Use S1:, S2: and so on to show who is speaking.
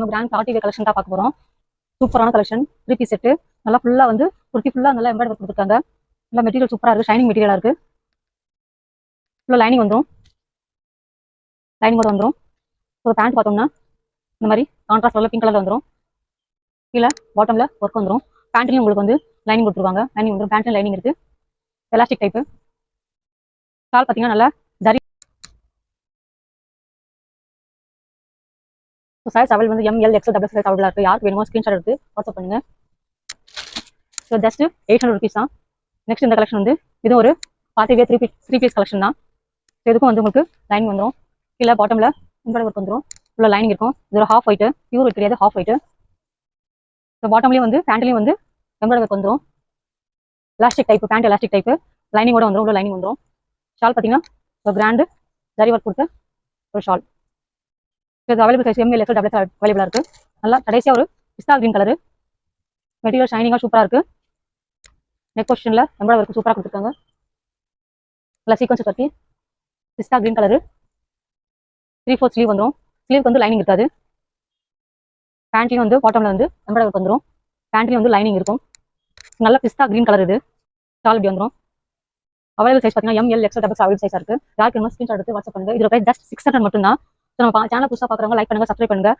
S1: நம்ம brand party wear collection தான் பார்க்க போறோம். சூப்பரான கலெக்ஷன் 3 பீஸ் செட். நல்லா ஃபுல்லா வந்து குர்த்தி ஃபுல்லா நல்லா எம்ப்ராய்டரி கொடுத்துருக்காங்க. நல்லா மெட்டீரியல் சூப்பரா இருக்கு, ஷைனிங் மெட்டீரியலா இருக்கு. ஃபுல்லா லைனிங் வந்துடும், லைனிங்கோட வந்துடும். ஸோ பேண்ட் பார்த்தோம்னா இந்த மாதிரி கான்ட்ராஸ்ட் கலர் பிங்க் கலர்ல வந்துடும். கீழே பாட்டம்ல ஒர்க் வந்துடும். பேண்ட்லையும் உங்களுக்கு வந்து லைனிங் கொடுத்துருவாங்க, லைனிங் வந்துடும். பேண்ட்லையும் லைனிங் இருக்கு, எலாஸ்டிக் டைப்பு. ஷால் பார்த்தீங்கன்னா நல்லா ஜரி. சைஸ் அவள் வந்து ML XL டபுள் சைஸ் அவைலபிளா இருக்கு. யாருக்கு வேணுமோ ஸ்கிரீன்ஷாட் எடுத்து வாட்ஸ்அப் பண்ணுங்க. ஸோ ஜஸ்ட் 800 ருபீஸ் தான். நெக்ஸ்ட் இந்த கலெக்ஷன் வந்து இது ஒரு party wear three piece collection தான். ஸோ இதுக்கும் வந்து உங்களுக்கு லைனிங் வந்துடும். கீழே பாட்டம்ல எம்ப்ராய்டரி ஒர்க் வந்துடும். உள்ள லைனிங் இருக்கும். இது ஒரு ஹாஃப் ஒயிட், பியூர் ஒயிட் கிடையாது, ஹாஃப் ஒயிட். ஸோ பாட்டம்லேயும் வந்து பேண்ட்லையும் வந்து எம்ப்ராய்டரி ஒர்க் வந்துடும். Elastic type pant, elastic type லைனிங்கோட வந்துடும். உள்ள லைனிங் வந்துடும். ஷால் பார்த்தீங்கன்னா ஒரு கிராண்டு ஜரி ஒர்க் கொடுத்த ஒரு ஷால். இது available size ML XL double X அவைலபிளா இருக்கு. நல்லா கடைசியா ஒரு பிஸ்தா கிரீன் கலர் மெட்டீரியல், ஷைனிங்கா சூப்பரா இருக்கு. நெக் பொசிஷன்ல எம்ப்ராய்டரி ஒர்க் சூப்பரா கொடுத்துருக்காங்க. நல்லா சீக்வன்ஸ் கட்டி பிஸ்தா கிரீன் கலர். 3/4 ஸ்லீவ் வந்துடும். ஸ்லீவுக்கு வந்து லைனிங் இருக்காது. பேண்ட்லையும் வந்து பாட்டம்ல வந்து எம்ப்ராய்டரி ஒர்க் வந்துடும். பேண்ட்லையும் வந்து லைனிங் இருக்கும். நல்ல பிஸ்தா கிரீன் கலர். இது ஷால் இப்படி வந்துடும். அவைலபிள் சைஸ் பார்த்தீங்கன்னா ML XL டபுள் அவைலபிள் சைஸா இருக்கு. யாருக்கு வேணுமோ ஸ்கிரீன்ஷாட் எடுத்து வாட்ஸ்அப் பண்ணுங்க. இதோட பிரைஸ் ஜஸ்ட் 600 மட்டும் தான். ஸோ நம்ம சேனல் புதுசாக பார்க்குறவங்க லைக் பண்ணுங்க, சப்ஸ்கிரைப் பண்ணுங்க.